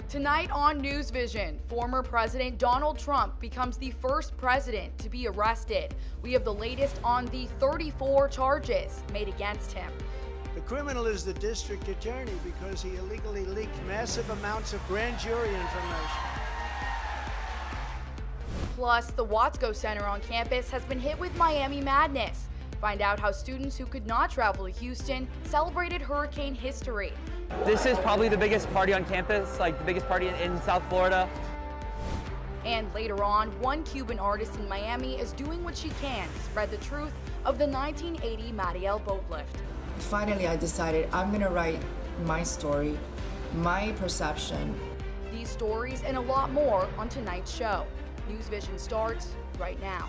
Tonight on NewsVision, former President Donald Trump becomes the first president to be arrested. We have the latest on the 34 charges made against him. The criminal is the district attorney because he illegally leaked massive amounts of grand jury information. Plus, the Watsco Center on campus has been hit with Miami madness. Find out how students who could not travel to Houston celebrated hurricane history. This is probably the biggest party on campus, like the biggest party in South Florida. And later on, one Cuban artist in Miami is doing what she can to spread the truth of the 1980 Mariel boat lift. Finally, I decided I'm going to write my story, my perception. These stories and a lot more on tonight's show. NewsVision starts right now.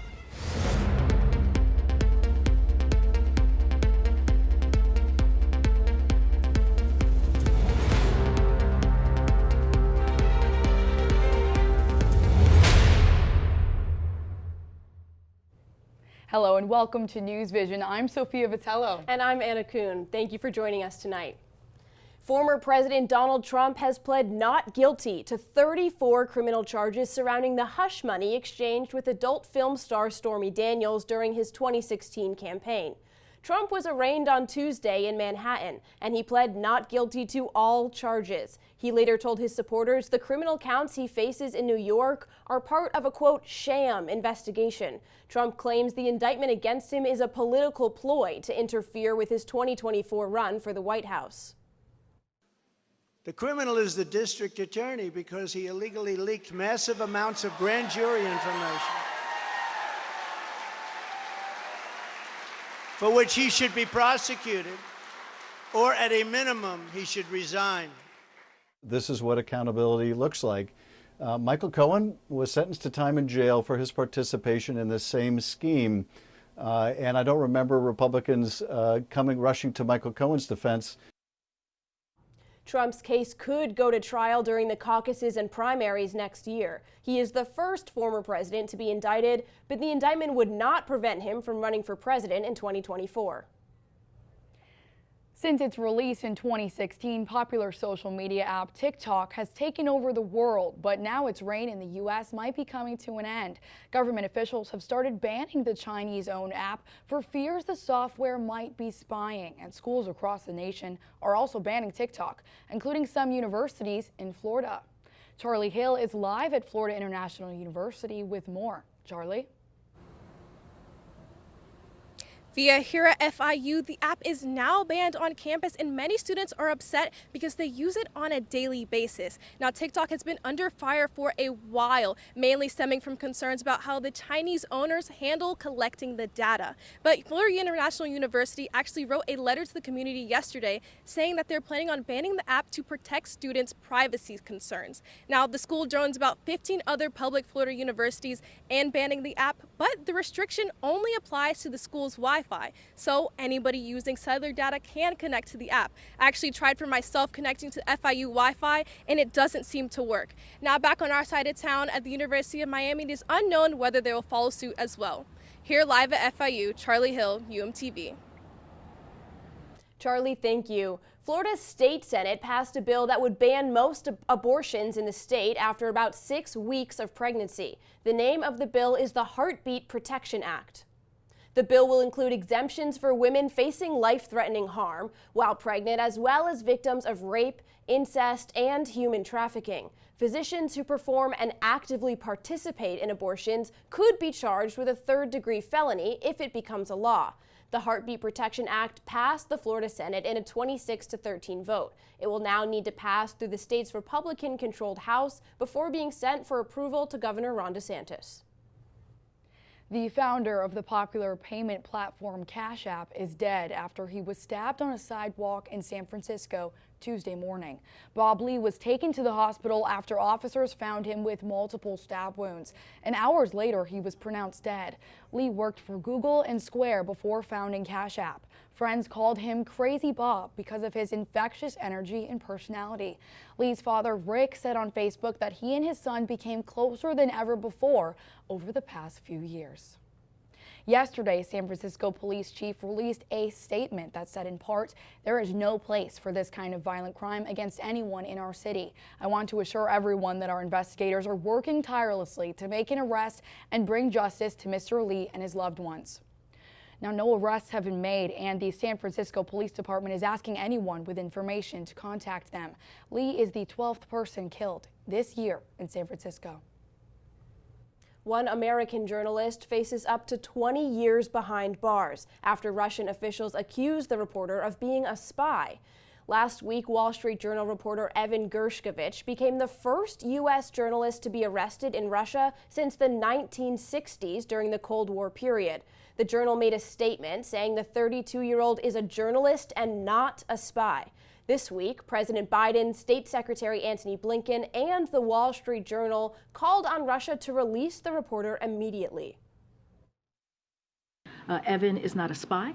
Hello and welcome to NewsVision. I'm Sophia Vitello. And I'm Anna Kuhn. Thank you for joining us tonight. Former President Donald Trump has pled not guilty to 34 criminal charges surrounding the hush money exchanged with adult film star Stormy Daniels during his 2016 campaign. Trump was arraigned on Tuesday in Manhattan, and he pled not guilty to all charges. He later told his supporters the criminal counts he faces in New York are part of a, quote, sham investigation. Trump claims the indictment against him is a political ploy to interfere with his 2024 run for the White House. The criminal is the district attorney because he illegally leaked massive amounts of grand jury information, for which he should be prosecuted, or at a minimum, he should resign. This is what accountability looks like. Michael Cohen was sentenced to time in jail for his participation in the same scheme. And I don't remember Republicans rushing to Michael Cohen's defense. Trump's case could go to trial during the caucuses and primaries next year. He is the first former president to be indicted, but the indictment would not prevent him from running for president in 2024. Since its release in 2016, popular social media app TikTok has taken over the world, but now its reign in the U.S. might be coming to an end. Government officials have started banning the Chinese-owned app for fears the software might be spying, and schools across the nation are also banning TikTok, including some universities in Florida. Charlie Hill is live at Florida International University with more. Charlie? Via here at FIU, the app is now banned on campus, and many students are upset because they use it on a daily basis. Now, TikTok has been under fire for a while, mainly stemming from concerns about how the Chinese owners handle collecting the data. But Florida International University actually wrote a letter to the community yesterday saying that they're planning on banning the app to protect students' privacy concerns. Now, the school joins about 15 other public Florida universities and banning the app, but the restriction only applies to the school's Wi-Fi. So anybody using cellular data can connect to the app. I actually tried for myself connecting to FIU Wi-Fi, and it doesn't seem to work. Now back on our side of town at the University of Miami, it is unknown whether they will follow suit as well. Here live at FIU, Charlie Hill, UMTV. Charlie, thank you. Florida's state Senate passed a bill that would ban most abortions in the state after about 6 weeks of pregnancy. The name of the bill is the Heartbeat Protection Act. The bill will include exemptions for women facing life-threatening harm while pregnant, as well as victims of rape, incest, and human trafficking. Physicians who perform and actively participate in abortions could be charged with a third-degree felony if it becomes a law. The Heartbeat Protection Act passed the Florida Senate in a 26-13 vote. It will now need to pass through the state's Republican-controlled House before being sent for approval to Governor Ron DeSantis. The founder of the popular payment platform Cash App is dead after he was stabbed on a sidewalk in San Francisco Tuesday morning. Bob Lee was taken to the hospital after officers found him with multiple stab wounds, and hours later he was pronounced dead. Lee worked for Google and Square before founding Cash App. Friends called him Crazy Bob because of his infectious energy and personality. Lee's father, Rick, said on Facebook that he and his son became closer than ever before over the past few years. Yesterday, San Francisco Police Chief released a statement that said in part, "There is no place for this kind of violent crime against anyone in our city. I want to assure everyone that our investigators are working tirelessly to make an arrest and bring justice to Mr. Lee and his loved ones." Now, no arrests have been made, and the San Francisco Police Department is asking anyone with information to contact them. Lee is the 12th person killed this year in San Francisco. One American journalist faces up to 20 years behind bars after Russian officials accused the reporter of being a spy. Last week, Wall Street Journal reporter Evan Gershkovich became the first U.S. journalist to be arrested in Russia since the 1960s during the Cold War period. The Journal made a statement saying the 32-year-old is a journalist and not a spy. This week, President Biden, State Secretary Antony Blinken, and the Wall Street Journal called on Russia to release the reporter immediately. Evan is not a spy.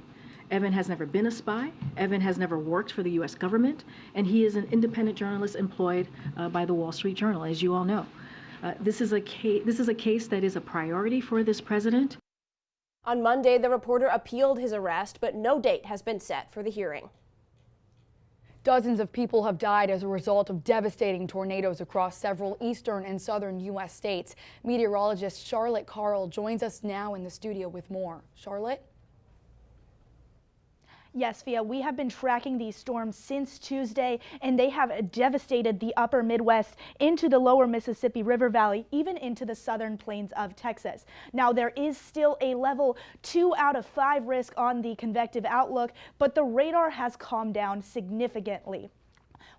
Evan has never been a spy. Evan has never worked for the U.S. government, and he is an independent journalist employed by the Wall Street Journal, as you all know. This is a case that is a priority for this president. On Monday, the reporter appealed his arrest, but no date has been set for the hearing. Dozens of people have died as a result of devastating tornadoes across several eastern and southern U.S. states. Meteorologist Charlotte Carl joins us now in the studio with more. Charlotte? Yes, Fia, we have been tracking these storms since Tuesday, and they have devastated the upper Midwest into the lower Mississippi River Valley, even into the southern plains of Texas. Now, there is still a level 2 out of 5 risk on the convective outlook, but the radar has calmed down significantly.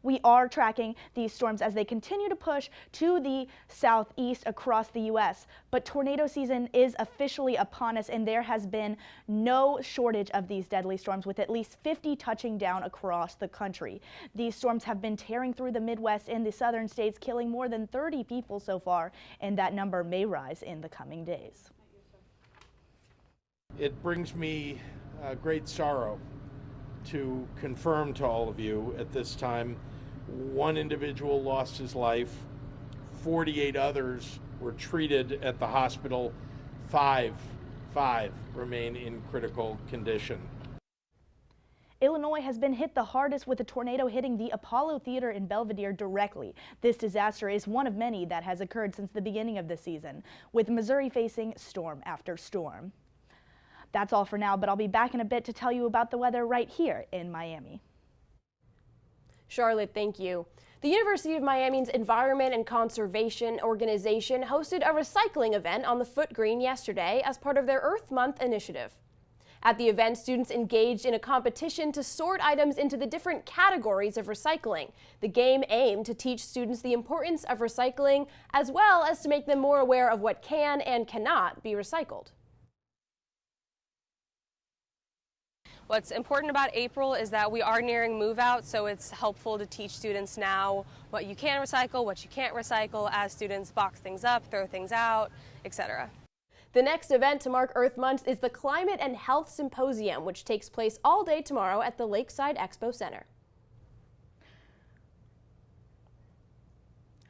We are tracking these storms as they continue to push to the southeast across the U.S. But tornado season is officially upon us, and there has been no shortage of these deadly storms, with at least 50 touching down across the country. These storms have been tearing through the Midwest and the southern states, killing more than 30 people so far, and that number may rise in the coming days. It brings me great sorrow to confirm to all of you at this time, one individual lost his life, 48 others were treated at the hospital, five remain in critical condition. Illinois has been hit the hardest, with a tornado hitting the Apollo Theater in Belvedere directly. This disaster is one of many that has occurred since the beginning of the season, with Missouri facing storm after storm. That's all for now, but I'll be back in a bit to tell you about the weather right here in Miami. Charlotte, thank you. The University of Miami's Environment and Conservation Organization hosted a recycling event on the Foot Green yesterday as part of their Earth Month initiative. At the event, students engaged in a competition to sort items into the different categories of recycling. The game aimed to teach students the importance of recycling, as well as to make them more aware of what can and cannot be recycled. What's important about April is that we are nearing move out, so it's helpful to teach students now what you can recycle, what you can't recycle, as students box things up, throw things out, etc. The next event to mark Earth Month is the Climate and Health Symposium, which takes place all day tomorrow at the Lakeside Expo Center.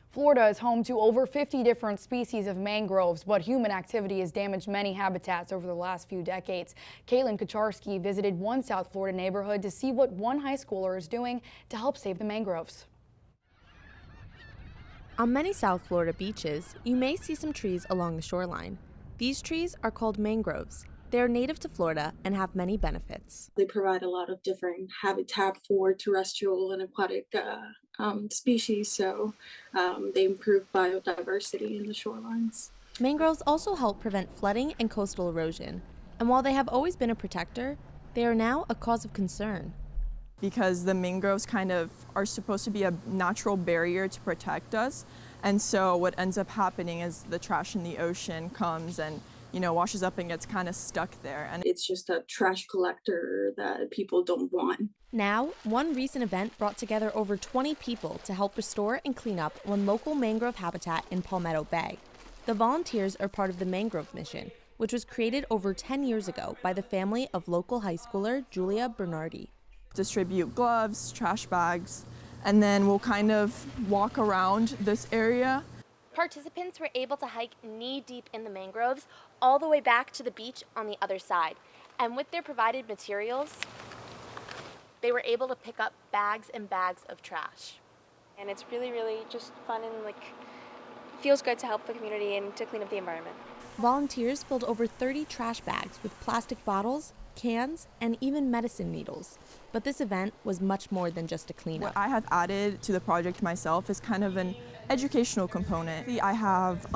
Florida is home to over 50 different species of mangroves, but human activity has damaged many habitats over the last few decades. Caitlin Kacharski visited one South Florida neighborhood to see what one high schooler is doing to help save the mangroves. On many South Florida beaches, you may see some trees along the shoreline. These trees are called mangroves. They are native to Florida and have many benefits. They provide a lot of different habitat for terrestrial and aquatic species, so they improve biodiversity in the shorelines. Mangroves also help prevent flooding and coastal erosion, and while they have always been a protector, they are now a cause of concern. Because the mangroves kind of are supposed to be a natural barrier to protect us, and so what ends up happening is the trash in the ocean comes and washes up and gets kind of stuck there. And it's just a trash collector that people don't want. Now, one recent event brought together over 20 people to help restore and clean up one local mangrove habitat in Palmetto Bay. The volunteers are part of the Mangrove Mission, which was created over 10 years ago by the family of local high schooler Julia Bernardi. Distribute gloves, trash bags, and then we'll kind of walk around this area. Participants were able to hike knee-deep in the mangroves all the way back to the beach on the other side. And with their provided materials, they were able to pick up bags and bags of trash. And it's really, really just fun and feels good to help the community and to clean up the environment. Volunteers filled over 30 trash bags with plastic bottles, cans, and even medicine needles. But this event was much more than just a cleanup. What I have added to the project myself is kind of an educational component. I have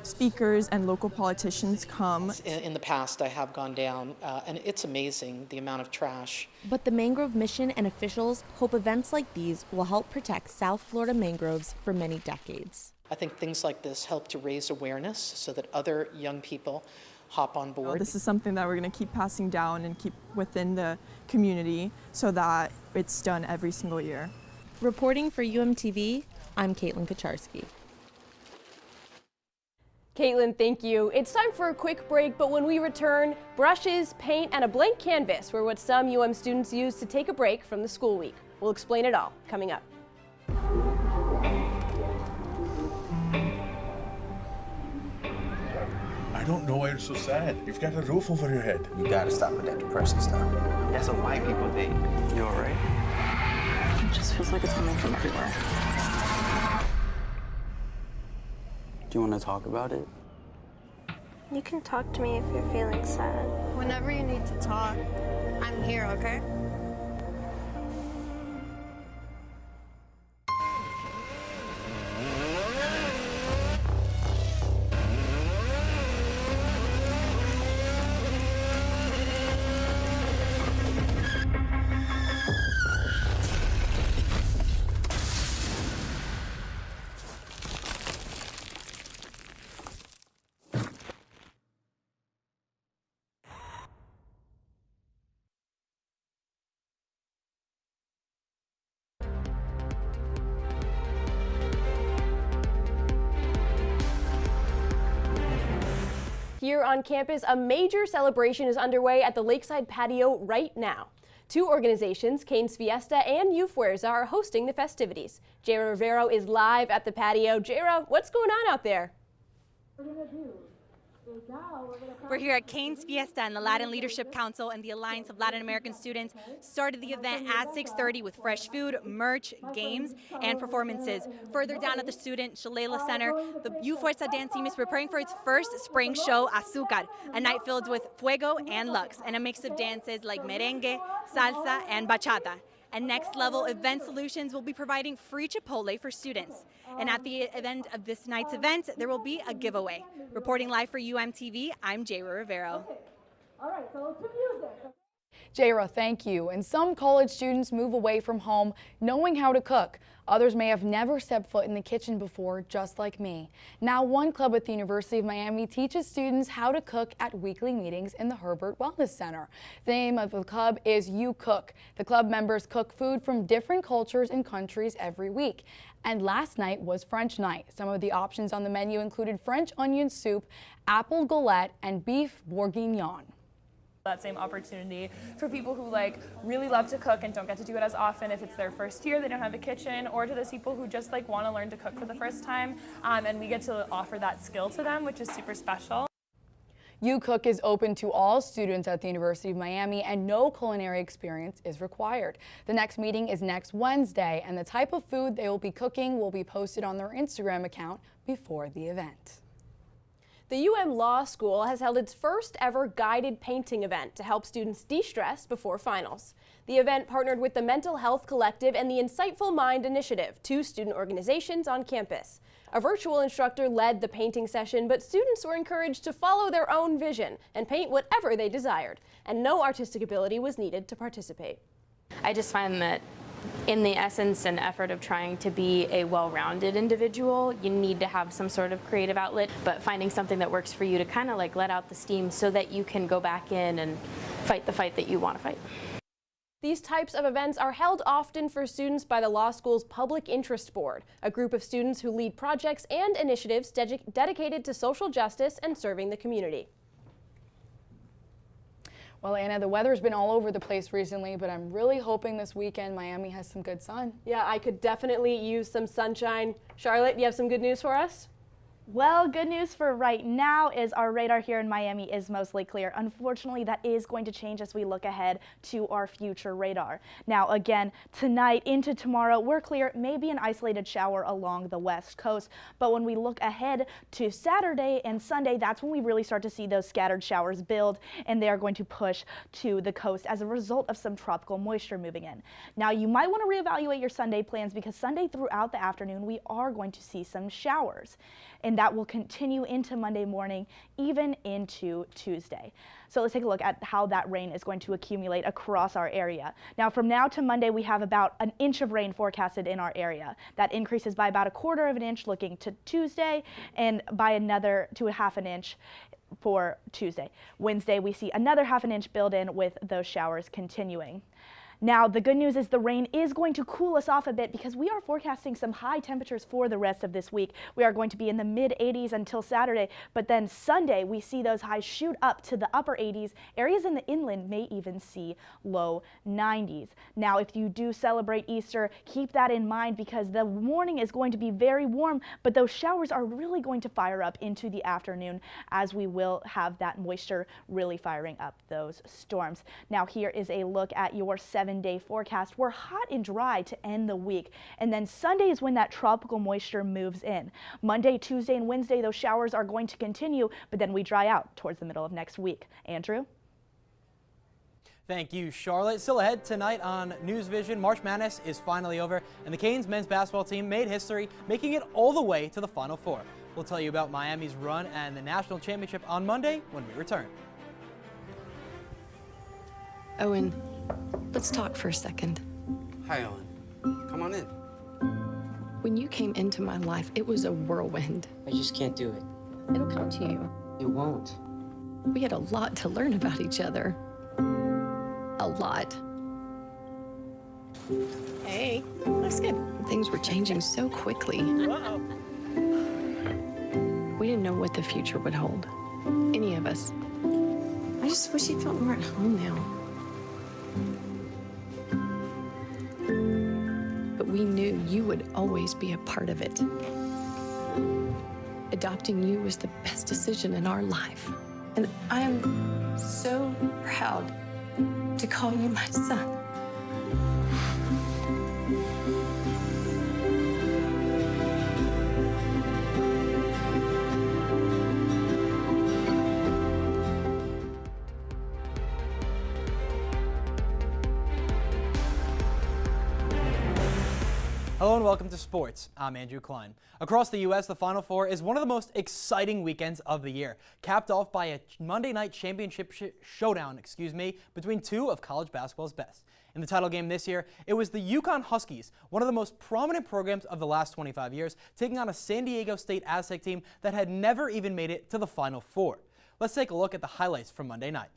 speakers and local politicians come. In the past, I have gone down, and it's amazing the amount of trash. But the Mangrove Mission and officials hope events like these will help protect South Florida mangroves for many decades. I think things like this help to raise awareness so that other young people hop on board. This is something that we're going to keep passing down and keep within the community so that it's done every single year. Reporting for UMTV, I'm Caitlin Kacharski. Caitlin, thank you. It's time for a quick break, but when we return, brushes, paint, and a blank canvas were what some UM students used to take a break from the school week. We'll explain it all coming up. I don't know why you're so sad. You've got a roof over your head. You gotta stop with that depressing stuff. That's what white people think. You alright? It just feels like it's coming from everywhere. Do you want to talk about it? You can talk to me if you're feeling sad. Whenever you need to talk, I'm here, okay? Here on campus, a major celebration is underway at the Lakeside Patio right now. Two organizations, Cane's Fiesta and UFWERZA, are hosting the festivities. Jaira Rivero is live at the patio. Jaira, what's going on out there? We're here at Cane's Fiesta, and the Latin Leadership Council and the Alliance of Latin American Students started the event at 6:30 with fresh food, merch, games, and performances. Further down at the Student Shalala Center, the UFWERZA dance team is preparing for its first spring show, Azúcar, a night filled with fuego and lux, and a mix of dances like merengue, salsa, and bachata. And Next Level Event Solutions will be providing free Chipotle for students. And at the end of this night's event, there will be a giveaway. Reporting live for UMTV, I'm Jaira Rivero. All right, so to music. Jaira, thank you. And some college students move away from home knowing how to cook. Others may have never stepped foot in the kitchen before, just like me. Now, one club at the University of Miami teaches students how to cook at weekly meetings in the Herbert Wellness Center. The name of the club is You Cook. The club members cook food from different cultures and countries every week. And last night was French night. Some of the options on the menu included French onion soup, apple galette, and beef bourguignon. That same opportunity for people who really love to cook and don't get to do it as often if it's their first year, they don't have a kitchen, or to those people who just want to learn to cook for the first time, and we get to offer that skill to them, which is super special. You Cook is open to all students at the University of Miami, and no culinary experience is required. The next meeting is next Wednesday, and the type of food they will be cooking will be posted on their Instagram account before the event. The UM Law School has held its first ever guided painting event to help students de-stress before finals. The event partnered with the Mental Health Collective and the Insightful Mind Initiative, two student organizations on campus. A virtual instructor led the painting session, but students were encouraged to follow their own vision and paint whatever they desired, and no artistic ability was needed to participate. I just find that in the essence and effort of trying to be a well-rounded individual, you need to have some sort of creative outlet, but finding something that works for you to kind of let out the steam so that you can go back in and fight the fight that you want to fight. These types of events are held often for students by the law school's Public Interest Board, a group of students who lead projects and initiatives dedicated to social justice and serving the community. Well, Anna, the weather's been all over the place recently, but I'm really hoping this weekend Miami has some good sun. Yeah, I could definitely use some sunshine. Charlotte, you have some good news for us? Well, good news for right now is our radar here in Miami is mostly clear. Unfortunately, that is going to change as we look ahead to our future radar. Now, again, tonight into tomorrow, we're clear, maybe an isolated shower along the west coast. But when we look ahead to Saturday and Sunday, that's when we really start to see those scattered showers build, and they are going to push to the coast as a result of some tropical moisture moving in. Now, you might want to reevaluate your Sunday plans because Sunday throughout the afternoon, we are going to see some showers. And that will continue into Monday morning, even into Tuesday. So let's take a look at how that rain is going to accumulate across our area. Now, from now to Monday, we have about an inch of rain forecasted in our area. That increases by about 1/4 of an inch looking to Tuesday, and by another to 1/2 an inch for Tuesday. Wednesday, we see another 1/2 an inch build in with those showers continuing. Now, the good news is the rain is going to cool us off a bit because we are forecasting some high temperatures for the rest of this week. We are going to be in the mid-80s until Saturday, but then Sunday we see those highs shoot up to the upper 80s. Areas in the inland may even see low 90s. Now, if you do celebrate Easter, keep that in mind because the morning is going to be very warm, but those showers are really going to fire up into the afternoon as we will have that moisture really firing up those storms. Now, here is a look at your 7-day forecast. We're hot and dry to end the week, and then Sunday is when that tropical moisture moves in. Monday, Tuesday, and Wednesday, those showers are going to continue, but then we dry out towards the middle of next week. Andrew? Thank you, Charlotte. Still ahead tonight on NewsVision, March Madness is finally over, and the Canes men's basketball team made history, making it all the way to the Final Four. We'll tell you about Miami's run and the national championship on Monday when we return. Owen, let's talk for a second. Hi, Ellen. Come on in. When you came into my life, it was a whirlwind. I just can't do it. It'll come to you. It won't. We had a lot to learn about each other. A lot. Hey, looks good. Things were changing so quickly. Uh-oh. We didn't know what the future would hold. Any of us. I just wish you felt more at home now. But we knew you would always be a part of it. Adopting you was the best decision in our life. And I am so proud to call you my son. Hello and welcome to sports. I'm Andrew Klein. Across the U.S., the Final Four is one of the most exciting weekends of the year, capped off by a Monday night championship showdown, between two of college basketball's best. In the title game this year, it was the UConn Huskies, one of the most prominent programs of the last 25 years, taking on a San Diego State Aztec team that had never even made it to the Final Four. Let's take a look at the highlights from Monday night.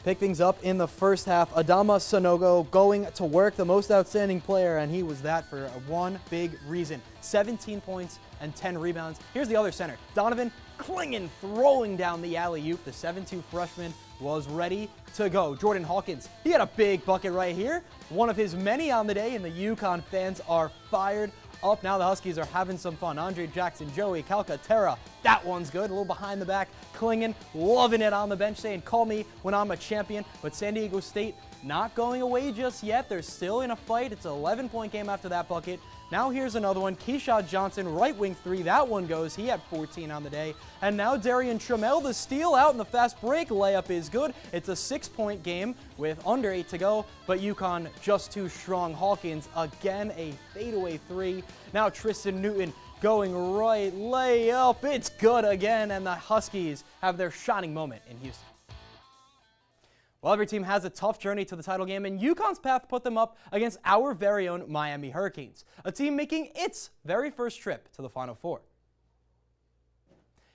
Pick things up in the first half. Adama Sanogo going to work, the most outstanding player, and he was that for one big reason. 17 points and 10 rebounds. Here's the other center, Donovan Clingan, throwing down the alley-oop. The 7'2" freshman was ready to go. Jordan Hawkins, he had a big bucket right here, one of his many on the day, and the UConn fans are fired up. Now the Huskies are having some fun. Andre Jackson, Joey Calcaterra, that one's good. A little behind the back. Clingan loving it on the bench, saying, call me when I'm a champion. But San Diego State not going away just yet. They're still in a fight. It's an 11-point game after that bucket. Now here's another one. Keyshawn Johnson, right wing three. That one goes. He had 14 on the day. And now Darian Trammell, the steal out in the fast break. Layup is good. It's a 6-point game with under 8 to go. But UConn just too strong. Hawkins, again, a fadeaway three. Now Tristan Newton going right. Layup. It's good again. And the Huskies have their shining moment in Houston. Well, every team has a tough journey to the title game, and UConn's path put them up against our very own Miami Hurricanes, a team making its very first trip to the Final Four.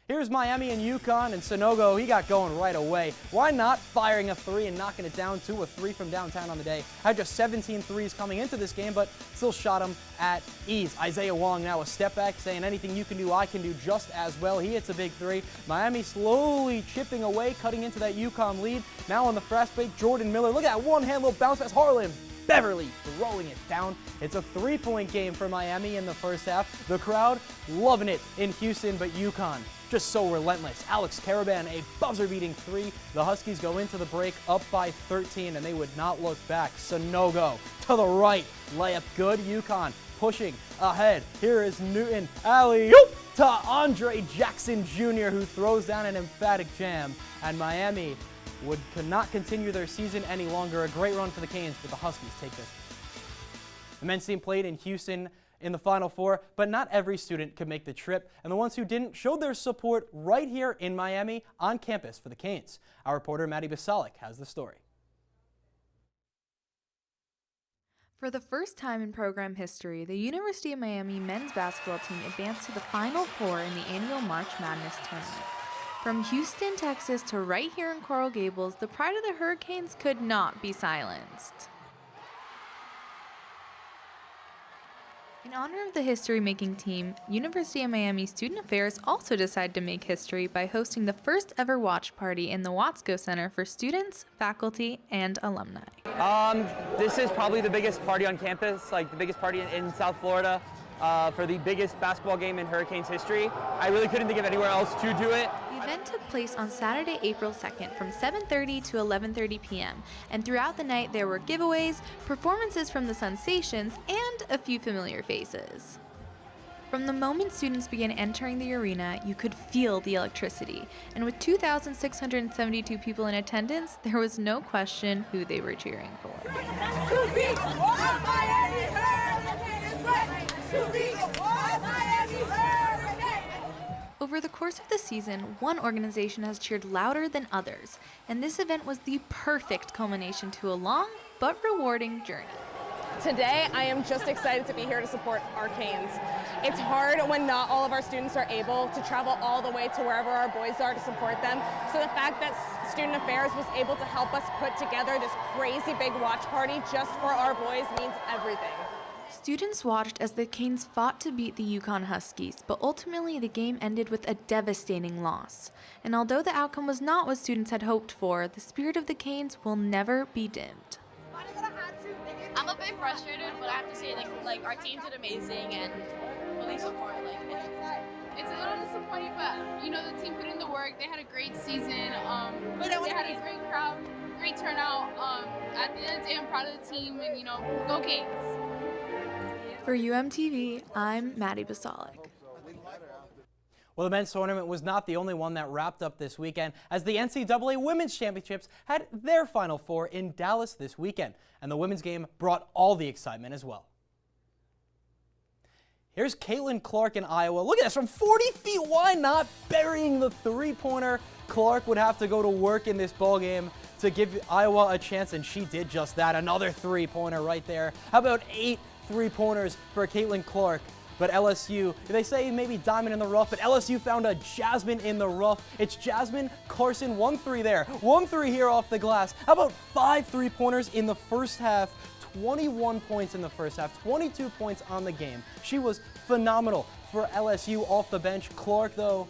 Here's Miami and UConn, and Sanogo, he got going right away. Why not firing a three and knocking it down to a three from downtown on the day? Had just 17 threes coming into this game, but still shot them at ease. Isaiah Wong now a step back, saying anything you can do, I can do just as well. He hits a big three. Miami slowly chipping away, cutting into that UConn lead. Now on the fast break, Jordan Miller. Look at that one-hand little bounce pass. Harlan Beverly throwing it down. It's a 3-point game for Miami in the first half. The crowd loving it in Houston, but UConn just so relentless. Alex Caravan, a buzzer-beating 3. The Huskies go into the break up by 13, and they would not look back. Sanogo to the right, layup good. UConn pushing ahead. Here is Newton, alley-oop to Andre Jackson Jr., who throws down an emphatic jam, and Miami could not continue their season any longer. A great run for the Canes, but the Huskies take this. The men's team played in Houston in the Final Four, but not every student could make the trip, and the ones who didn't showed their support right here in Miami on campus for the Canes. Our reporter Maddie Basalik has the story. For the first time in program history, the University of Miami men's basketball team advanced to the Final Four in the annual March Madness tournament. From Houston, Texas to right here in Coral Gables, the pride of the Hurricanes could not be silenced. In honor of the history-making team, University of Miami Student Affairs also decided to make history by hosting the first ever watch party in the Watsco Center for students, faculty, and alumni. This is probably the biggest party on campus, like the biggest party in South Florida for the biggest basketball game in Hurricanes history. I really couldn't think of anywhere else to do it. The event took place on Saturday, April 2nd from 7:30 to 11:30 p.m. and throughout the night there were giveaways, performances from the Sensations, and a few familiar faces. From the moment students began entering the arena, you could feel the electricity, and with 2,672 people in attendance, there was no question who they were cheering for. Over the course of the season, one organization has cheered louder than others, and this event was the perfect culmination to a long but rewarding journey. Today, I am just excited to be here to support our Canes. It's hard when not all of our students are able to travel all the way to wherever our boys are to support them. So the fact that Student Affairs was able to help us put together this crazy big watch party just for our boys means everything. Students watched as the Canes fought to beat the UConn Huskies, but ultimately the game ended with a devastating loss. And although the outcome was not what students had hoped for, the spirit of the Canes will never be dimmed. I'm a bit frustrated, but I have to say, like our team did amazing and fully support. It's a little disappointing, but you know the team put in the work. They had a great season. They had a great crowd, great turnout. At the end of the day, I'm proud of the team, and go Canes. For UMTV, I'm Maddie Basalik. Well, the men's tournament was not the only one that wrapped up this weekend, as the NCAA Women's Championships had their Final Four in Dallas this weekend, and the women's game brought all the excitement as well. Here's Caitlin Clark in Iowa. Look at this, from 40 feet, why not burying the three-pointer? Clark would have to go to work in this ball game to give Iowa a chance, and she did just that. Another three-pointer right there. How about 8 three-pointers for Caitlin Clark? But LSU, they say maybe diamond in the rough, but LSU found a Jasmine in the rough. It's Jasmine Carson, 1-3 there, 1-3 here off the glass. How about 5 three-pointers in the first half? 21 points in the first half, 22 points on the game. She was phenomenal for LSU off the bench. Clark, though,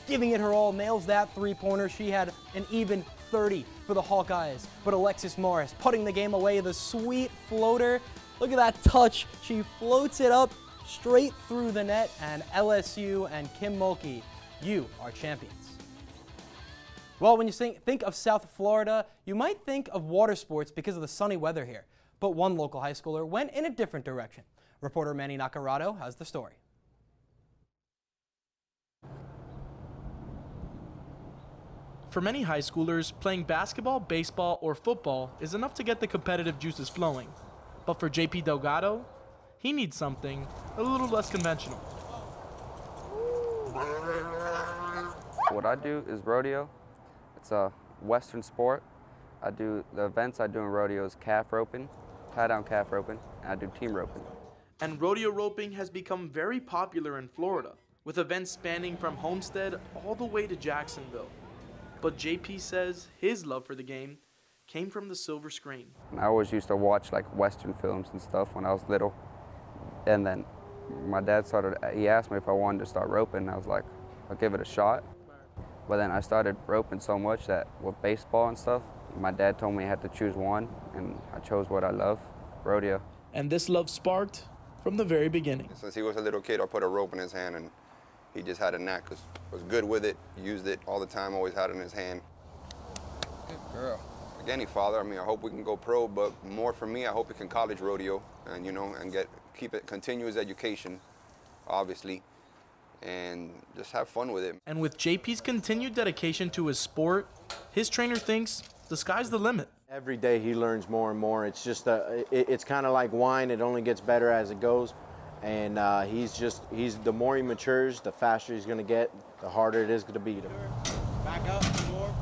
giving it her all, nails that three-pointer. She had an even 30 for the Hawkeyes. But Alexis Morris putting the game away, the sweet floater. Look at that touch. She floats it up straight through the net, and LSU and Kim Mulkey, you are champions. Well, when you think of South Florida, you might think of water sports because of the sunny weather here. But one local high schooler went in a different direction. Reporter Manny Nacarado has the story. For many high schoolers, playing basketball, baseball, or football is enough to get the competitive juices flowing. But for JP Delgado, he needs something a little less conventional. What I do is rodeo. It's a Western sport. The events I do in rodeo is calf roping, tie-down calf roping, and I do team roping. And rodeo roping has become very popular in Florida, with events spanning from Homestead all the way to Jacksonville. But JP says his love for the game came from the silver screen. I always used to watch Western films and stuff when I was little. And then my dad he asked me if I wanted to start roping, and I was like, I'll give it a shot. But then I started roping so much that with baseball and stuff, my dad told me I had to choose one, and I chose what I love. rodeo. And this love sparked from the very beginning. Since he was a little kid, I put a rope in his hand, and he just had a knack, was good with it, used it all the time, always had it in his hand. Good girl. Like any father, I mean, I hope we can go pro, but more for me, I hope he can college rodeo and, you know, and continue his education, obviously, and just have fun with it. And with JP's continued dedication to his sport, his trainer thinks the sky's the limit. Every day he learns more and more. It's just it's kind of like wine. It only gets better as it goes. And the more he matures, the faster he's going to get, the harder it is going to beat him. Back up, more.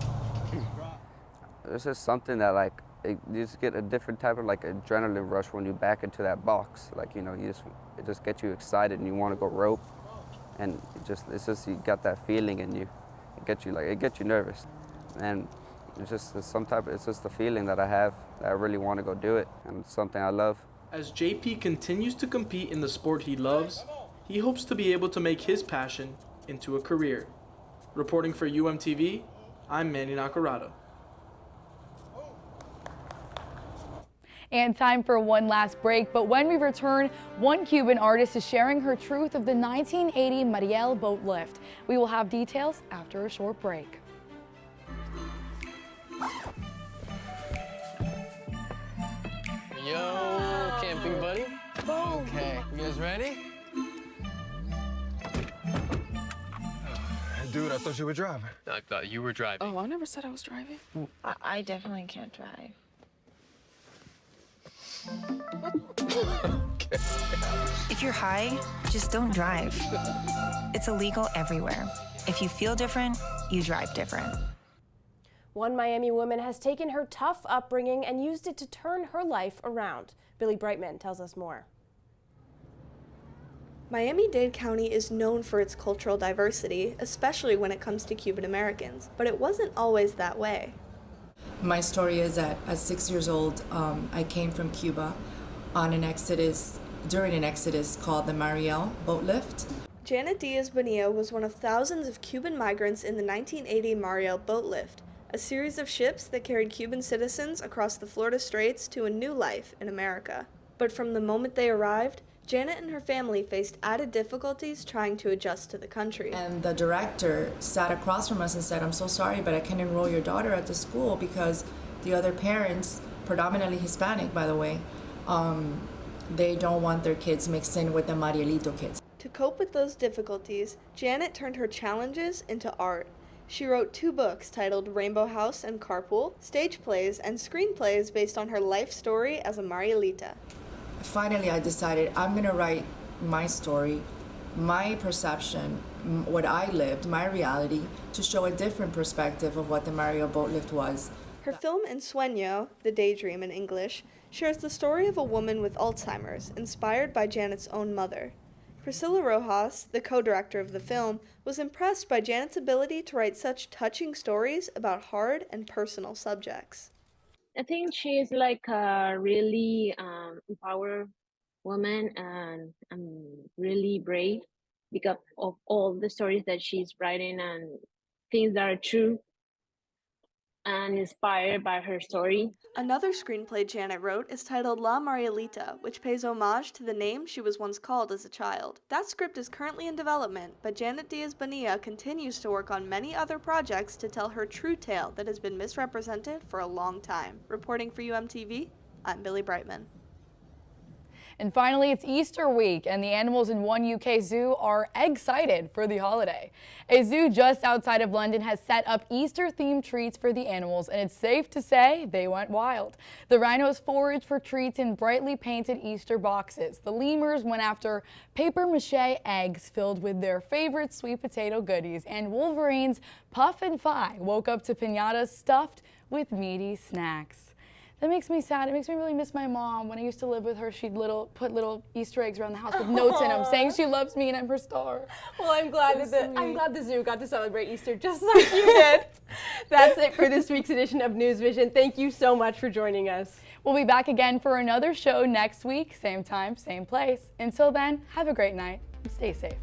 This is something that, like, you just get a different type of, like, adrenaline rush when you back into that box. Like, you know, it just gets you excited and you want to go rope. And it's just you got that feeling in you. It gets you nervous. And it's just the feeling that I have that I really want to go do it, and it's something I love. As JP continues to compete in the sport he loves, he hopes to be able to make his passion into a career. Reporting for UMTV, I'm Manny Nakarada. And time for one last break, but when we return, one Cuban artist is sharing her truth of the 1980 Mariel boat lift. We will have details after a short break. Yo, camping buddy. Okay, you guys ready? Dude, I thought you were driving. I thought you were driving. Oh, I never said I was driving. I definitely can't drive. If you're high, just don't drive. It's illegal everywhere. If you feel different, you drive different. One Miami woman has taken her tough upbringing and used it to turn her life around. Billy Brightman tells us more. Miami-Dade County is known for its cultural diversity, especially when it comes to Cuban Americans, but it wasn't always that way. My story is that at 6 years old, I came from Cuba on during an exodus called the Mariel boat lift. Janet Diaz-Bonilla was one of thousands of Cuban migrants in the 1980 Mariel boat lift, a series of ships that carried Cuban citizens across the Florida Straits to a new life in America. But from the moment they arrived, Janet and her family faced added difficulties trying to adjust to the country. And the director sat across from us and said, "I'm so sorry, but I can't enroll your daughter at the school because the other parents, predominantly Hispanic by the way, they don't want their kids mixed in with the Marielito kids." To cope with those difficulties, Janet turned her challenges into art. She wrote 2 books titled Rainbow House and Carpool, stage plays, and screenplays based on her life story as a Marielita. Finally, I decided I'm going to write my story, my perception, what I lived, my reality, to show a different perspective of what the Mariel boat lift was. Her film Ensueño, The Daydream in English, shares the story of a woman with Alzheimer's, inspired by Janet's own mother. Priscilla Rojas, the co-director of the film, was impressed by Janet's ability to write such touching stories about hard and personal subjects. I think she is like a really empowered woman and really brave because of all the stories that she's writing and things that are true and inspired by her story. Another screenplay Janet wrote is titled La Marielita, which pays homage to the name she was once called as a child. That script is currently in development, but Janet Diaz-Bonilla continues to work on many other projects to tell her true tale that has been misrepresented for a long time. Reporting for UMTV, I'm Billy Brightman. And finally, it's Easter week, and the animals in one UK zoo are excited for the holiday. A zoo just outside of London has set up Easter-themed treats for the animals, and it's safe to say they went wild. The rhinos foraged for treats in brightly painted Easter boxes. The lemurs went after papier-mâché eggs filled with their favorite sweet potato goodies, and wolverines Puff and Fi woke up to piñatas stuffed with meaty snacks. That makes me sad. It makes me really miss my mom. When I used to live with her, she'd put little Easter eggs around the house with notes in them saying she loves me and I'm her star. Well, I'm glad the zoo got to celebrate Easter just like you did. That's it for this week's edition of NewsVision. Thank you so much for joining us. We'll be back again for another show next week, same time, same place. Until then, have a great night and stay safe.